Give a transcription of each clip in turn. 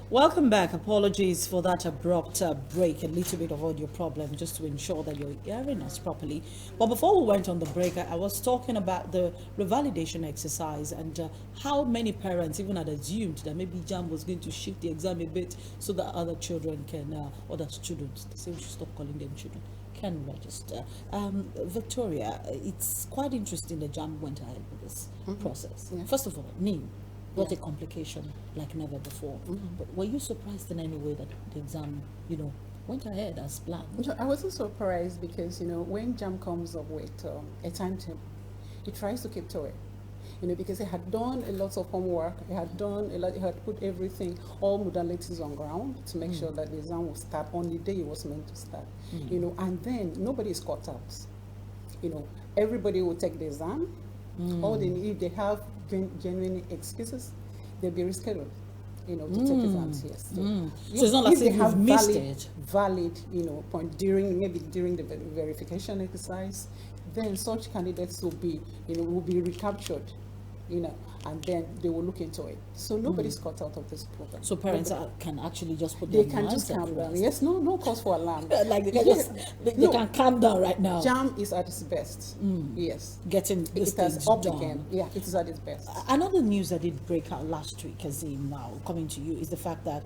Welcome back. Apologies for that abrupt break, a little bit of audio problem, just to ensure that you're hearing us properly. But before we went on the break, I was talking about the revalidation exercise and how many parents even had assumed that maybe JAM was going to shift the exam a bit so that other children can, other students, they say we should stop calling them children, can register. Victoria, it's quite interesting that JAM went ahead with this process. Yeah. First of all, NIM. What a complication like never before. But were you surprised in any way that the exam, went ahead as planned? I wasn't surprised because, when JAM comes up with a timetable, it tries to keep to it. Because it had done a lot of homework, it had done a lot, it had put everything, all modalities on ground to make sure that the exam will start on the day it was meant to start. And then nobody is caught out. Everybody will take the exam. All they need, if they have genuine excuses, they'll be rescheduled, to take exams. Yes. So it's not like if they you've have missed it. valid, point during the verification exercise, then such candidates will be recaptured, and then they will look into it. So nobody's caught out of this program. So parents can actually just put They their can minds just at calm down. rest. Yes, no cause for alarm. Like they can calm down right now. JAM is at its best. Yes. Getting this It has things upped done. again. Yeah, it is at its best. Another news that did break out last week, Kazim, now coming to you, is the fact that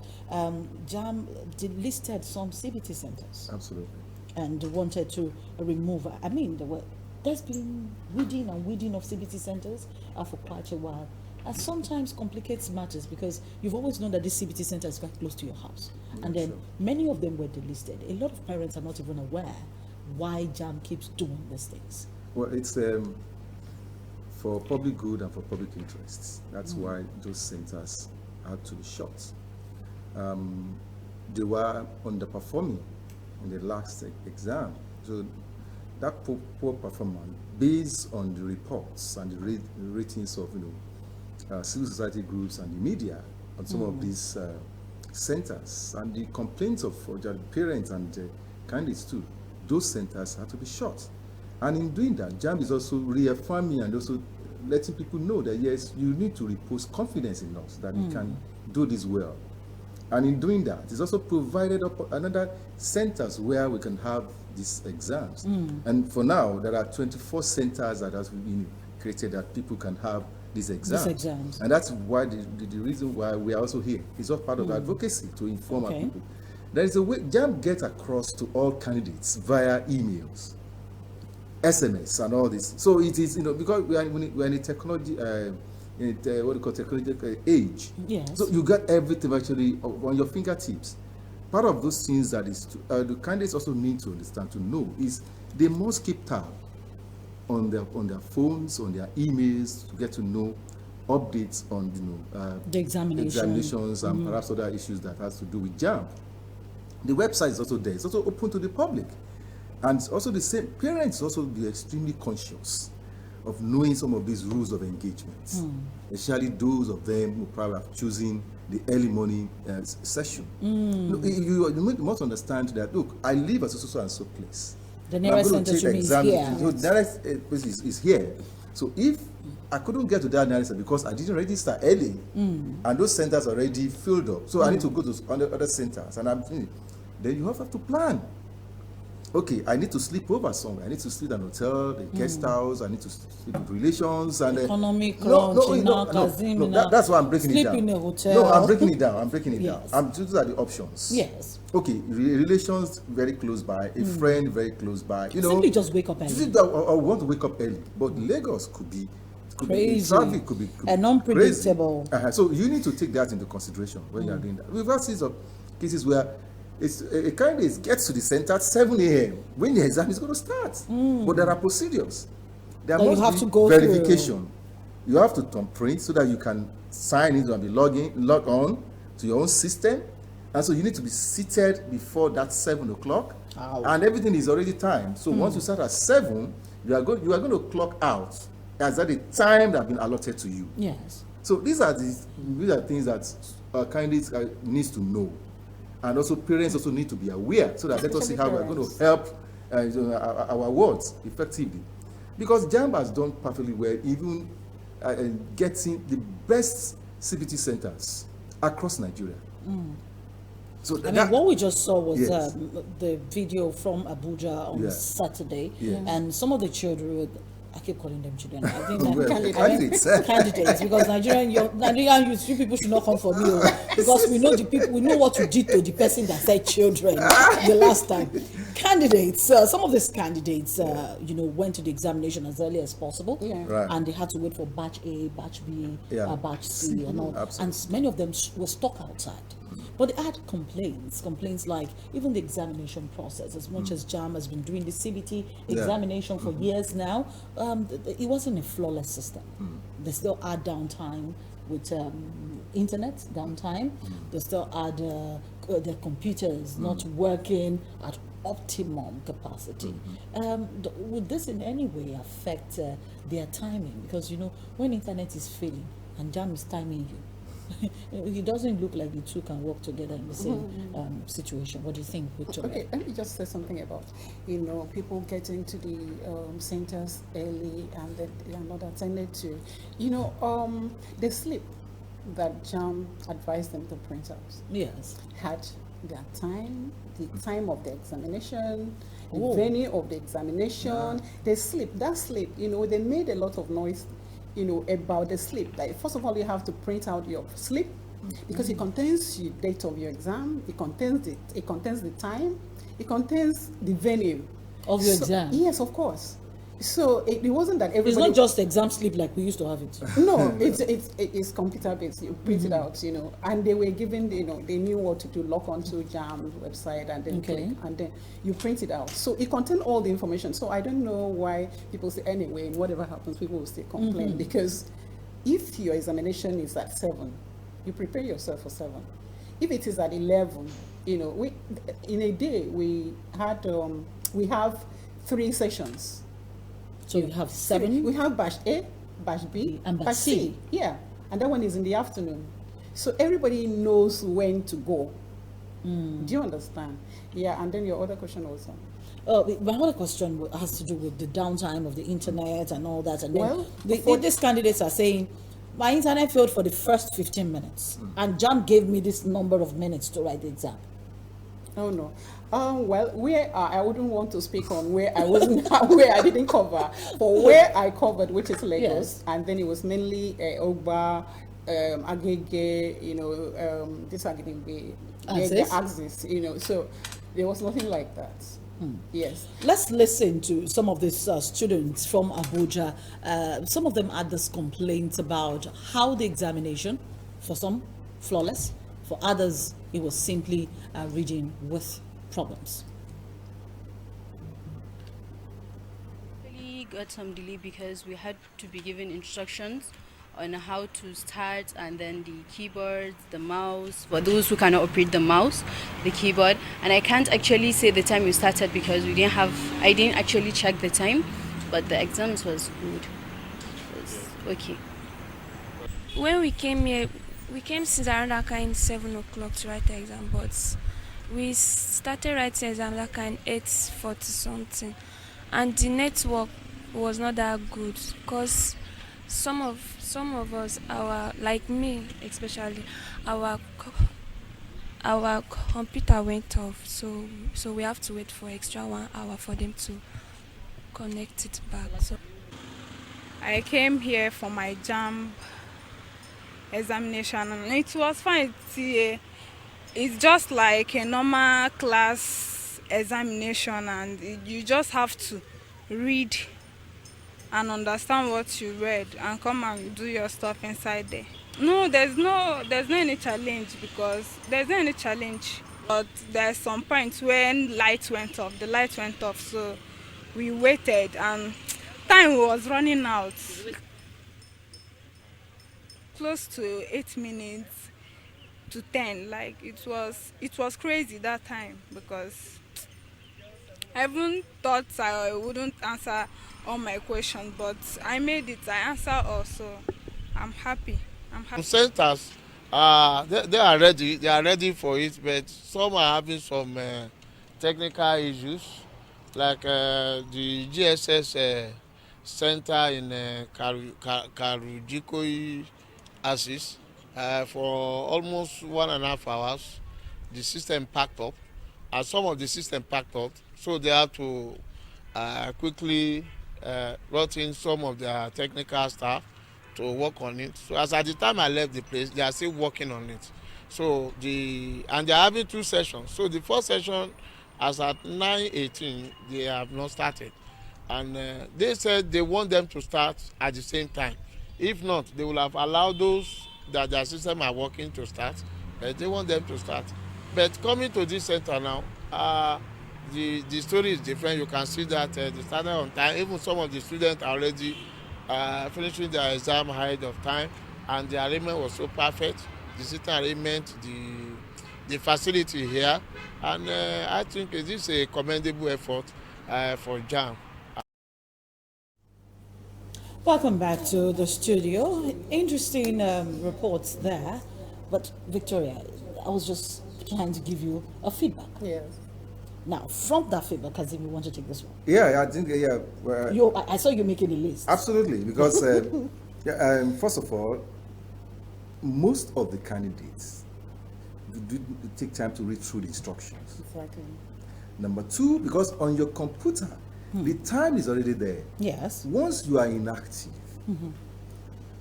JAM listed some CBT centers Absolutely. and wanted to remove. I mean, there's been weeding and weeding of CBT centers for quite a while. And sometimes complicates matters because you've always known that this CBT center is quite close to your house. And then many of them were delisted. A lot of parents are not even aware why JAM keeps doing these things. Well, it's for public good and for public interests. That's why those centers had to be shut. They were underperforming in the last exam. So that poor performance, based on the reports and the ratings of civil society groups and the media on some of these centers, and the complaints of the parents and candidates too, those centers had to be shut. And in doing that, JAM is also reaffirming and also letting people know that yes, you need to repose confidence in us that we can do this well. And in doing that, it's also provided another centers where we can have these exams. And for now, there are 24 centers that have been created that people can have these exams. And that's why the reason why we are also here. It's all part of advocacy to inform our people. There is a way JAM gets across to all candidates via emails, SMS, and all this. So it is, because we're in a technology, technological age. Yes. So you got everything actually on your fingertips. Part of those things that is the candidates also need to understand, to know, is they must keep tab on their phones, on their emails, to get to know updates on the examinations and perhaps other issues that has to do with JAM. The website is also there. It's also open to the public, and it's also the same. Parents also be extremely conscious of knowing some of these rules of engagement, especially those of them who probably have chosen the early morning session. You must understand that. Look, I live at so and so place. The nearest center to me is here. So the nearest place is here. So if I couldn't get to that nearest because I didn't register early, and those centers are already filled up, so I need to go to other centers, and then you have to plan. Okay, I need to sleep over somewhere. I need to sleep in an hotel, a guest house. I need to sleep with relations and economic that's why I'm breaking it down. Sleep in a hotel. No, I'm breaking it down. These are the options. Yes. Okay, relations very close by, a friend very close by. Simply just wake up early. I want to wake up early, but Lagos could be crazy. Traffic could be and unpredictable. So you need to take that into consideration when you are doing that. We've had series of cases where a candidate gets to the center at 7 a.m. when the exam is going to start. But there are procedures. There must be verification. You have to thumbprint so that you can sign in and be log on to your own system. And so you need to be seated before that 7 o'clock. And everything is already timed. So once you start at 7, you are going to clock out as at the time that has been allotted to you. Yes. So these are things that candidates needs to know. And also parents also need to be aware, so that let us see how we're going to help our wards effectively. Because JAM has done perfectly well, even getting the best CBT centers across Nigeria. So I mean, what we just saw was Yes. the video from Abuja on Yeah. Saturday, Yes. and some of the children, I keep calling them children. I think Well, candidates. candidates, because Nigerian youth, you people should not come for me, because we know the people, we know what you did to the person that said children the last time. Candidates, some of these candidates, went to the examination as early as possible, Yeah. Right. and they had to wait for batch A, batch B, Yeah. batch C, and all. Absolutely. And many of them were stuck outside. But they had complaints like even the examination process, as much as JAM has been doing the CBT examination for years now, it wasn't a flawless system. They still had downtime with internet downtime. They still had their computers not working at optimum capacity. Would this in any way affect their timing? Because when internet is failing and JAM is timing you, it doesn't look like the two can work together in the same situation. What do you think, Victoria? Okay, let me just say something about, people getting to the centers early and that they are not attended to. The slip that JAM advised them to print out Yes. had their time, the time of the examination, the Oh. venue of the examination, the slip. That slip, they made a lot of noise, about the slip. Like, first of all, you have to print out your slip because it contains the date of your exam, it contains the time, it contains the venue Of your exam? Yes, of course. So it wasn't that everybody. It's not just exam slip like we used to have it. No, it's computer based. You print it out, and they were given, they knew what to do, log onto JAM website and then Okay. click, and then you print it out. So it contained all the information. So I don't know why people say anyway, whatever happens, people will still complain because if your examination is at 7, you prepare yourself for 7. If it is at 11, we in a day we have 3 sessions. So you have 7. We have batch A, batch B, And batch C. Yeah, and that one is in the afternoon. So everybody knows when to go. Do you understand? Yeah, and then your other question was My other question has to do with the downtime of the internet and all that. And then Well, these candidates are saying, my internet failed for the first 15 minutes, and JAM gave me this number of minutes to write the exam. Oh no. Well, where I wouldn't want to speak on where I wasn't, where I didn't cover, but where I covered, which is Lagos, Yes. and then it was mainly Ogba, Agege, this Agege, Axis? Axis, so there was nothing like that. Yes. Let's listen to some of these students from Abuja. Some of them had this complaint about how the examination, for some, flawless, for others, it was simply reading with problems. We got some delay because we had to be given instructions on how to start, and then the keyboard, the mouse, for those who cannot operate the mouse, the keyboard. And I can't actually say the time we started because I didn't actually check the time, but the exams was good. It was okay. When we came here, we came since around that kind 7 o'clock to write the exam, but we started writing exam that kind 8:40 something, and the network was not that good because some of us, like me especially, our computer went off, so we have to wait for extra 1 hour for them to connect it back. So I came here for my JAM examination and it was fine. It's just like a normal class examination, and you just have to read and understand what you read and come and do your stuff inside there. No, there's no any challenge, because there's no any challenge. But there's some points when the light went off, so we waited and time was running out. Close to 8 minutes to 10. Like it was crazy that time, because I even thought I wouldn't answer all my questions, but I made it. I answered all, so I'm happy. Centers, they are ready. They are ready for it, but some are having some technical issues, like the GSS center in Karujikoi Axis. for almost 1.5 hours. The system packed up, and some of the system packed up, so they have to quickly brought in some of their technical staff to work on it. So as at the time I left the place, they are still working on it. So they are having 2 sessions. So the first session, as at 9:18, they have not started, and they said they want them to start at the same time. If not, they will have allowed those that their system are working to start, but they want them to start. But coming to this center now, the story is different. You can see that they started on time. Even some of the students are already finishing their exam ahead of time, and the arrangement was so perfect. The sitting arrangement, the facility here, and I think this is a commendable effort for JAMB. Welcome back to the studio. Interesting reports there. But Victoria, I was just trying to give you a feedback. Yes. Now, from that feedback, Kazim, you want to take this one? Yeah, I think, yeah. I saw you making a list. Absolutely, because first of all, most of the candidates do take time to read through the instructions. Exactly. Number 2, because on your computer, the time is already there. Yes. Once you are inactive,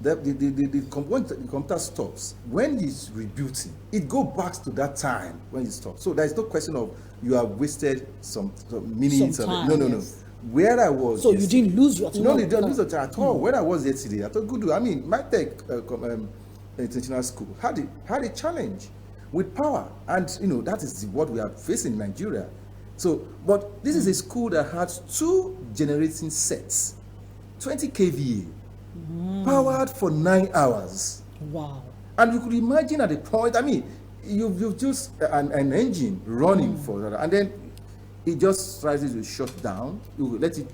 the computer stops. When it's rebooting, it goes back to that time when it stops. So there's no question of you have wasted some minutes. Some time, no. yes. Where I was. So you didn't lose your time? No, you didn't lose your time at all. Where I was yesterday, I thought, good. I mean, my tech international school had a challenge with power, and that is what we are facing in Nigeria. So, but this is a school that has 2 generating sets, 20 kVA, powered for 9 hours. Wow. And you could imagine at the point, I mean, you've just an engine running for that, and then it just tries to shut down. You let it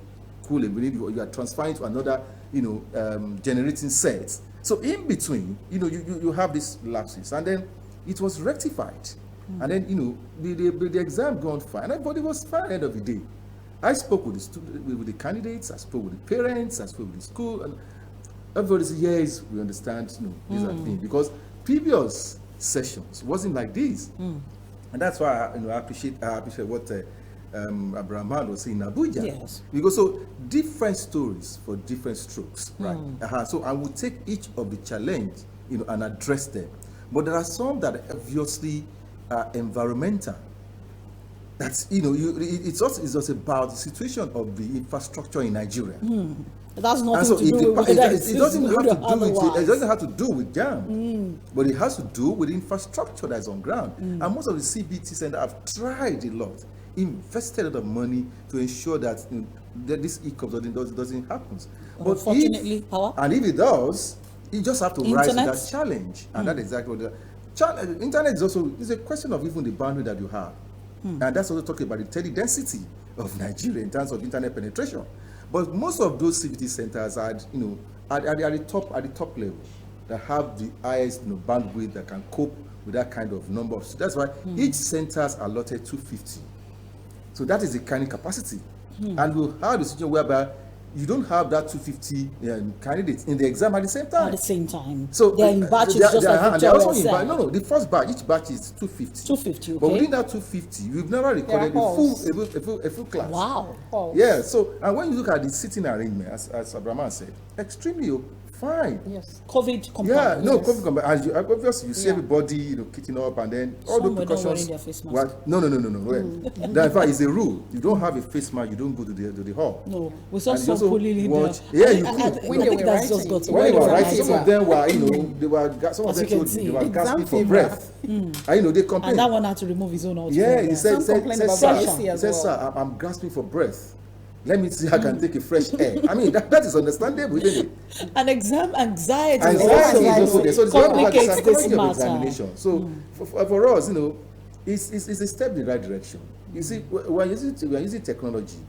cool a minute. You are transferring to another, generating set. So in between, you have these lapses, and then it was rectified. And then, the exam gone fine. And everybody was fine at the end of the day. I spoke with the with the candidates, I spoke with the parents, I spoke with the school, and everybody said, yes, we understand, these are things. Because previous sessions wasn't like this. And that's why, I appreciate what Abraham was saying in Abuja. Yes. Because so different stories for different strokes, right? So I will take each of the challenge, and address them. But there are some that obviously are environmental. That's it's also about the situation of the infrastructure in Nigeria. That's nothing And so to do with whether it doesn't have to do otherwise. it doesn't have to do with JAMB, but it has to do with infrastructure that's on ground. And most of the CBT centers have tried a lot, invested a lot of money to ensure that, that this hiccup doesn't happen. But Unfortunately, if it does, you just have to rise to Internet? that challenge, and that's exactly what internet is also. It's a question of even the boundary that you have, and that's also talking about the tele density of Nigeria in terms of internet penetration. But most of those CBT centers are, at the top level, that have the highest, bandwidth that can cope with that kind of number. So that's why each center is allotted 250. So that is the carrying capacity, and we'll have a situation whereby you don't have that 250 candidates in the exam at the same time. At the same time. So they're in batches, just like and they're also Victoria said. no, the first batch, each batch is 250. 250, okay. But within that 250, we've never recorded a full class. Wow. Yeah. So, and when you look at the sitting arrangement, as Abraham said, extremely fine. Yes. COVID Yeah, compliant. no, COVID compliant. As you obviously you see everybody, kicking up, and then all Some the were not precautions. wearing their face mask. No. That in fact is a rule. You don't have a face mask, you don't go to the hall. No, we saw And you some also pulling in watch- there. Yeah, you I could. When they think were that's just writing, got to When they where were they writing, some of them were, some of As them you can told me see, they were exam gasping for fever. breath. And they complained. And that one had to remove his own outfit. Yeah, he said, Some complain about sir, AC as well. sir, I'm gasping for breath. Let me see how I can take a fresh air. I mean, that is understandable, isn't it? And exam anxiety Anxiety is also there. So it's all about the complicates this psychology of matter. examination. So for us, it's a step in the right direction. You see, when you're using technology,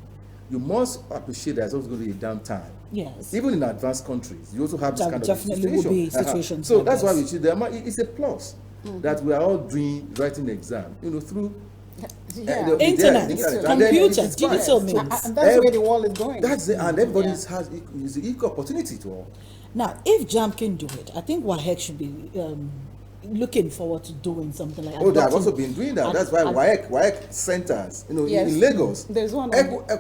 you must appreciate there's also going to be a downtime. Yes. Even in advanced countries, you also have this There kind of definitely will be situation. situations So like that's why this. we should. It's a plus that we are all writing the exam, through Yeah. Internet, And then computer, it's fine. digital So means. And that's where the world is going. That's it, and everybody has the equal opportunity to all. Now, if JAM can do it, I think WAEC should be looking forward to doing something like that. Oh, they have also been doing that. That's why WAEC centers, Yes. in Lagos, There's one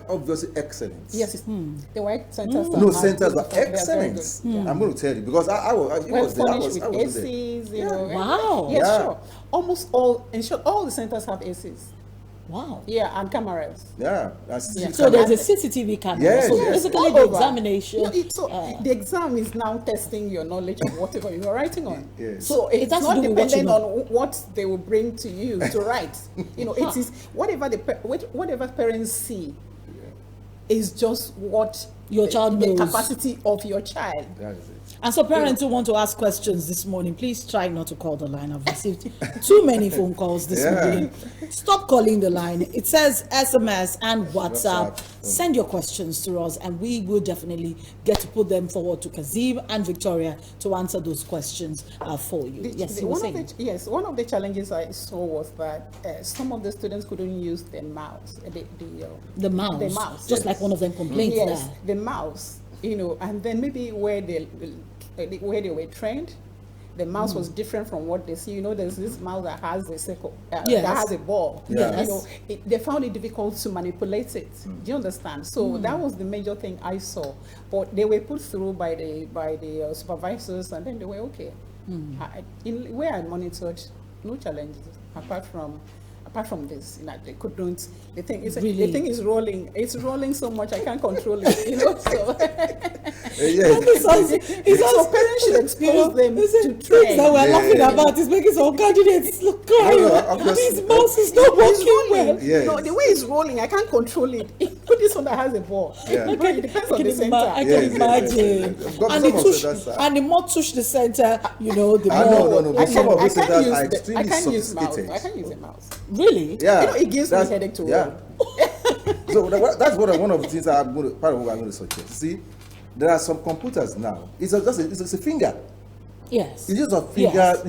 obviously excellence. Yes, the white centers. No, centers were are very excellence. good. Yeah. I'm going to tell you because I was Well there. I furnished was with there. ACs, you Yeah. know. Wow. Yes, Yeah. sure. Almost all, in short, all the centers have ACs. Wow. Yeah, and cameras. Yeah. That's Yeah. So there's a CCTV camera. Yes, so yes. basically All the over. examination. No, the exam is now testing your knowledge of whatever you are writing on. Yes. So It it's has to not do with what you dependent know. on what they will bring to you to write. It is whatever parents see is just what Your child the knows. capacity of your child. That is it. And so parents who want to ask questions this morning, please try not to call the line. I've received too many phone calls this Yeah. morning. Stop calling the line. It says SMS and WhatsApp. WhatsApp. Send your questions to us and we will definitely get to put them forward to Kazim and Victoria to answer those questions for you. Yes, you were saying. One of the challenges I saw was that some of the students couldn't use the mouse, The mouse. The mouse, Just yes. like one of them complained yes, there. the mouse, and then maybe where they were trained, the mouse was different from what they see. There's this mouse that has a circle, Yes. that has a ball. Yes. They found it difficult to manipulate it. Do you understand? So that was the major thing I saw. But they were put through by the supervisors, and then they were okay. Where I monitored, no challenges apart from this, they couldn't. The thing is rolling. It's rolling so much I can't control it. So. Yes. So parents should expose them to Things train. that we're Yeah. laughing about is making some candidates look crying. No, obviously. This mouse is not It's working well. rolling. Yes. No, the way it's rolling, I can't control it. Put this one that has a ball. Yeah. It depends on the I center. can Yes, yes, imagine. yes. Got And some the of touch, the centers are- and the more touch the center, the more. No. But some of those centers are I extremely can't use mouse. sophisticated. I can't use a mouse. Really? Yeah. It gives me That's- headache to yeah. roll. So that's one of the things part of what I'm going to suggest. See, there are some computers now. It's a finger. Yes. It's just a finger, Yes.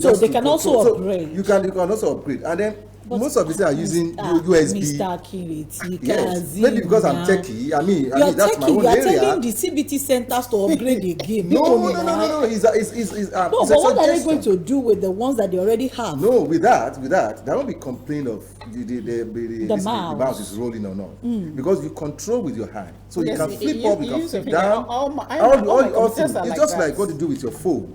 So just they to can also control. So upgrade. you can also upgrade, and then But most of these are using USB. Mr. Kiriti, Yes, maybe because I'm techie. I mean that's my techie. own You are area. telling the CBT centers to upgrade the game. No. No, It's a but what are they suggestion. going to do with the ones that they already have? No, with that, there won't be complaint of the mouse is rolling or not, because you control with your hand, so Yes, you can flip you up, you can use your flip finger. down. All my All computers things. are It's like just that. like what to do with your phone,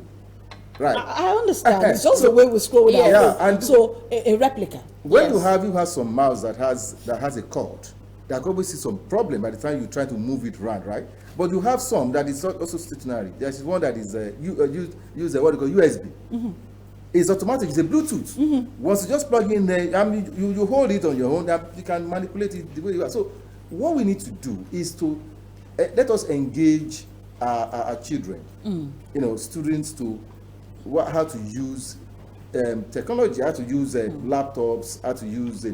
right? I understand. It's just So- the way we scroll down. Yeah, and- so a replica. When Yes. you have some mouse that has a cord, there could be some problem by the time you try to move it around, right? But you have some that is also stationary. There's one that is use what you call USB. It's automatic. It's a Bluetooth. Once you just plug in there, I mean, you hold it on your own. You can manipulate it the way you are. So what we need to do is to let us engage our children, students, to how to use technology, how to use laptops, how to use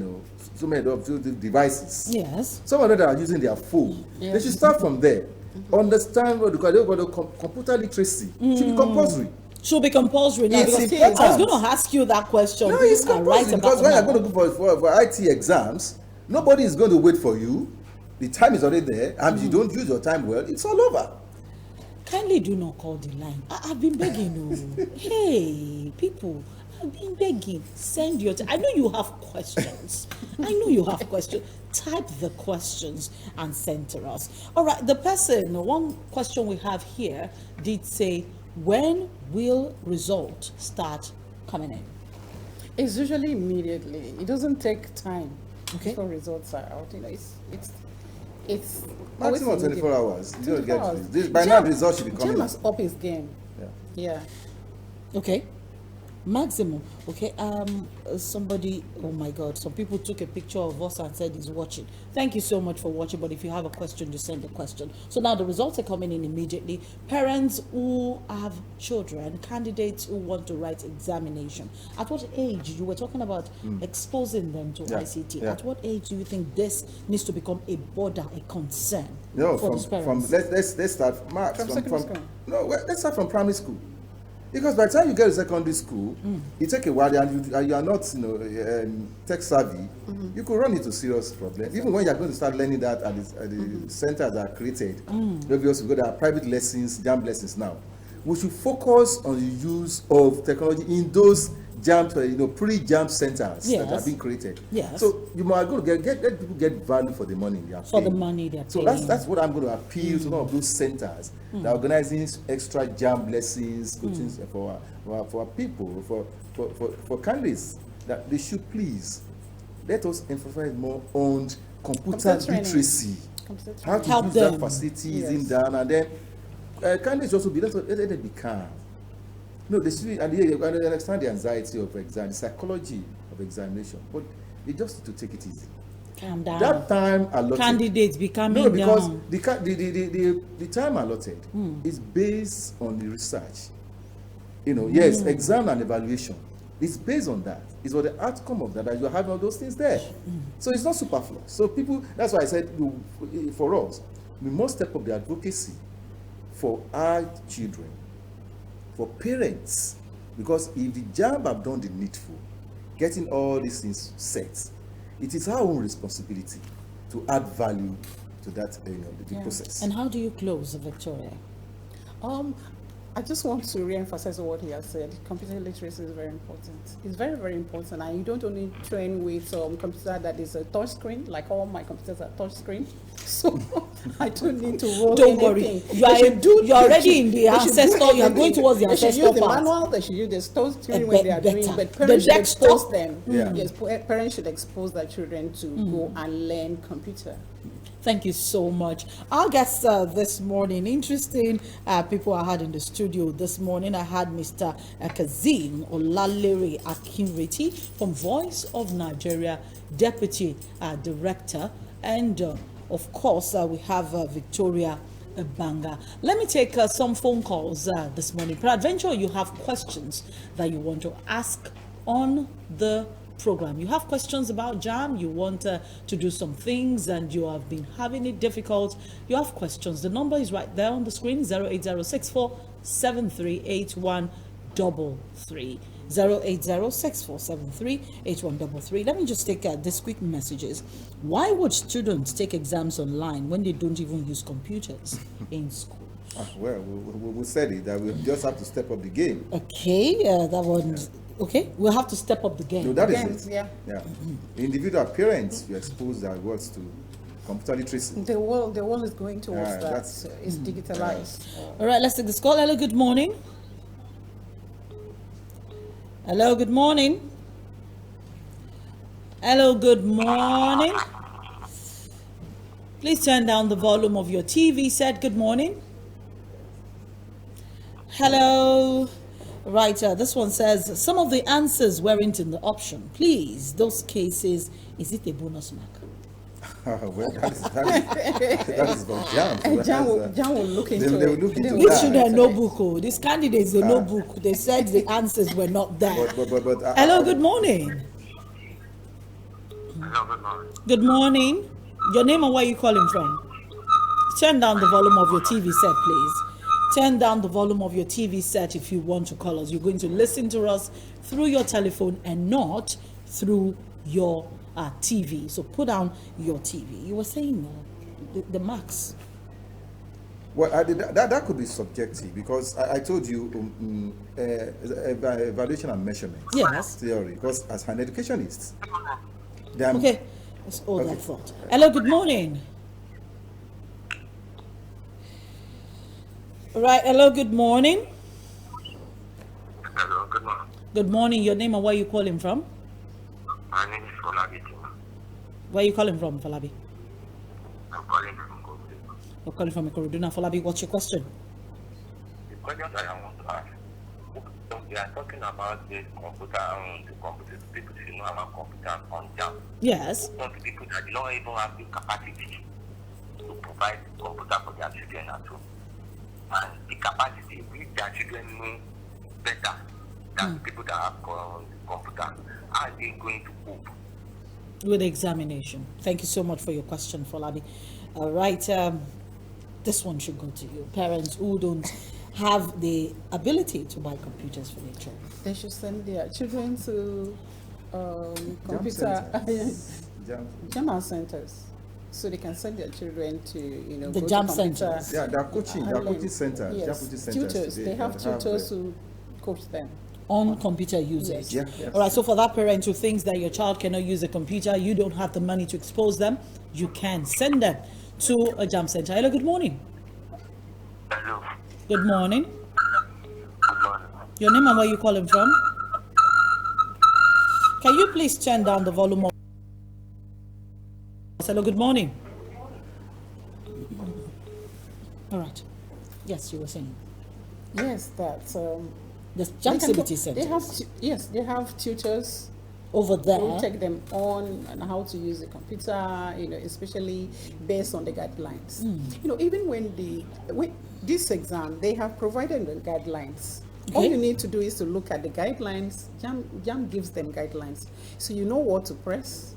so many of those devices. Yes. Some of them that are using their phone. They should start from there. Understand what they call computer literacy. Should be compulsory. Should be compulsory now, It's because important. I was going to ask you that question. No, it's right compulsory, because about when you're now. going to go for IT exams, nobody is going to wait for you. The time is already there, and you don't use your time well, it's all over. Kindly do not call the line. I've been begging you. Hey, people, I've been begging. Send your. I know you have questions. Type the questions and send to us. All right. One question we have here did say, when will result start coming in? It's usually immediately. It doesn't take time Okay. before results are out. It's Maximum always 24 hours. You don't 24 get hours. this. By now, the result should be Jam coming. has up his game. Yeah. Yeah. Okay. Maximum. Okay. Somebody, oh my God, some people took a picture of us and said he's watching. Thank you so much for watching. But if you have a question, just send a question. So now the results are coming in immediately. Parents who have children, candidates who want to write examination. At what age? You were talking about exposing them to Yeah, ICT. yeah. At what age do you think this needs to become a border, a concern No, for those from parents? let's start Max From secondary school. No, let's start from primary school. Because by the time you get to secondary school, it take a while, and you are not, tech savvy. You could run into serious problems. Even when you are going to start learning that at the centers that are created, obviously because there are private lessons, jam lessons now. We should focus on the use of technology in those jam, pre-jam centers that are being created. Yes. So you are going to let people get value for the money they are For the paying. money they're So paying. that's what I'm going to appeal to one of those centers that are organizing extra jam lessons, coaching for our people, for candidates, that they should please let us emphasize more on computer training. literacy, Computer how to Help use them. that facilities Yes. in down, and then candidates also let them be calm. No, they should, and they understand the anxiety of exam, the psychology of examination, but they just need to take it easy. Calm down. That time allotted. Candidates becoming No, because down. the time allotted is based on the research. Yes, exam and evaluation. It's based on that. It's what the outcome of that you're having all those things there. So it's not superfluous. So people, that's why I said for us, we must step up the advocacy for our children, for parents, because if the JAMB have done the needful, getting all these things set, it is our own responsibility to add value to that the process. And how do you close, Victoria? I just want to re-emphasize what he has said. Computer literacy is very important. It's very, very important. And you don't only train with computer that is a touch screen, like all my computers are touch screen. So I don't need to roll Don't anything. worry. They You're already should- in the they should do ancestor. You are everything. going towards the They should ancestor use the part. manual. They should use the touch screen A when they are better. doing. But The parents should desktop. expose them. Yeah. Yes, parents should expose their children to go and learn computer. Thank you so much. Our guests this morning, interesting people I had in the studio this morning. I had Mr. Kazim Olalere Akinreti from Voice of Nigeria, Deputy Director. And of course, we have Victoria Banga. Let me take some phone calls this morning. Peradventure, you have questions that you want to ask on the program. You have questions about JAM, you want to do some things and you have been having it difficult. You have questions. The number is right there on the screen, 08064 738133. 08064738133. Let me just take these quick messages. Why would students take exams online when they don't even use computers in school? Well, we said it, that we just have to step up the game. Okay, that one. Okay, we'll have to step up the game. No, that Again, is it. yeah. Individual parents, you expose their words to computer literacy. The world is going towards Yeah, that. that's- It's digitalized. All right, let's take this call. Hello, good morning. Hello, good morning. Hello, good morning. Please turn down the volume of your TV set. Good morning. Hello. Right, this one says, some of the answers weren't in the option. Please, those cases, is it a bonus mark? Well, that is from JAM. And Jan will look into They will it. look into will These that. children no book. Oh. These candidates, they no book. They said the answers were not there. But Hello, good morning. Hello, good morning. Good morning. Your name and where you calling from? Turn down the volume of your TV set, please. Turn down the volume of your TV set if you want to call us. You're going to listen to us through your telephone and not through your TV. So put down your TV. You were saying the marks. Well, that could be subjective, because I told you evaluation and measurement Yes. theory, because as an educationist, Okay. That's all Okay. that thought. Hello, good morning. Right, hello, good morning. Hello, good morning. Good morning. Your name and where you calling from? My name is Folabi. Where you calling from, Falabi? I'm calling from Kogi. You're calling from Ikoruduna. Falabi, what's your question? The question that I want to ask, so we are talking about the computer people should know about computer on job. Yes. Some people that don't even have the capacity to provide computer for their children at home. And the capacity, which their children know better than people that have computer, are they going to cope? With the examination. Thank you so much for your question, Falabi. All right. This one should go to you. Parents who don't have the ability to buy computers for their children? They should send their children to computer centers. Jam centers, so they can send their children to The go jam to computer centers. Yeah, they're coaching island. centers. Yes, They're coaching centers tutors. today They have that tutors who coach them. On computer usage. Yeah, yes. All right, so for that parent who thinks that your child cannot use a computer, you don't have the money to expose them, you can send them to a jam center. Hello, good morning. Hello. Good morning. Good morning. Your name and where you calling from? Can you please turn down the volume of... Hello, good morning. All right. Yes, you were saying. Yes, that The jam they can CBT go- centers They have yes, they have tutors over there. who take them on and how to use the computer. Especially based on the guidelines. Even when this exam, they have provided the guidelines. All Okay. you need to do is to look at the guidelines. JAM gives them guidelines, so you know what to press,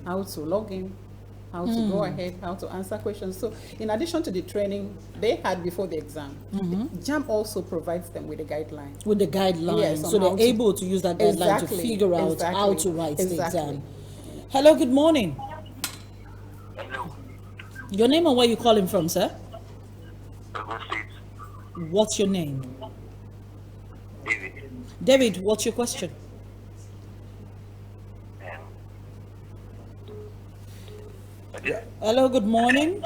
how to log in, how to go ahead, how to answer questions. So, in addition to the training they had before the exam, JAM also provides them with the guidelines. With the guidelines, Yes, on so they're how to- able to use that guideline to Exactly, figure out how exactly, to write the exactly. exam. Hello, good morning. Hello. Your name and where you calling from, sir? Ogun State. What's your name? David. David, what's your question? Hello, good morning.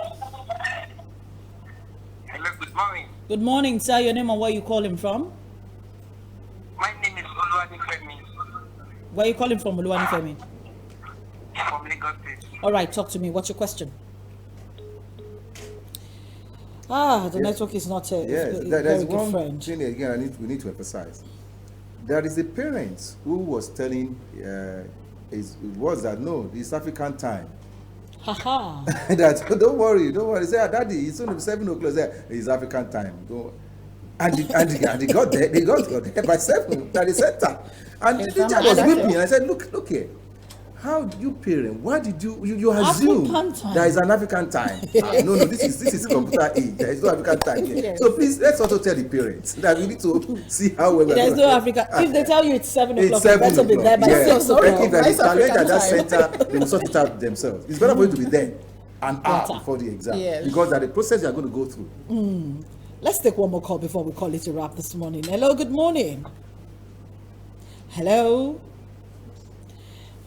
Hello, good morning. Good morning, sir. Your name and where you calling from? My name is Oluwani Femi Where you calling from, Oluwani Femi? from Lagos State. All right, talk to me. What's your question? The network is not a Yes, very there's good one friend. thing again we need to emphasize. There is a parent who was telling his was that no, it's African time. Haha. That don't worry. Say, Daddy, it's only 7 o'clock. Say, it's African time. And they got there. They got there by 7 at the center. And the teacher was with me. And I said, look here. How do you parent? Why did you assume African time. there is an African time? No, this is computer age. There is no African time here. Yes. So please let's also tell the parents that we need to see how well we're There's doing. no Africa. If they tell you it's 7 o'clock, It's you 7 better be there by o'clock. 6 o'clock. If there is Nice challenge at that African center, they will sort it out themselves. It's better for you to be there an hour Better. before the exam. Yes. Because that the process you are going to go through. Let's take one more call before we call it a wrap this morning. Hello, good morning. Hello.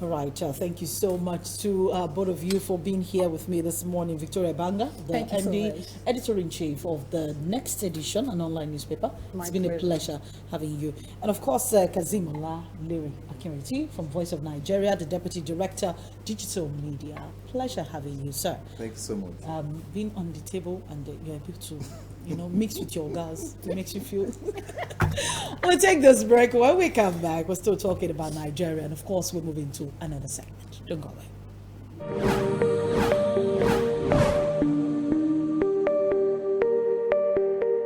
All right, thank you so much to both of you for being here with me this morning. Victoria Banga, the Thank you so MD, much. Editor-in-Chief of the Next Edition, an online newspaper. My It's been a pleasure. pleasure having you. And of course, Kazimola Liri Akinreti from Voice of Nigeria, the Deputy Director, Digital Media. Pleasure having you, sir. Thank you so much. Being on the table and you're able to, mix with your girls. It makes you feel. We'll take this break. When we come back, we're still talking about Nigeria. And of course, we're moving to another segment. Don't go away.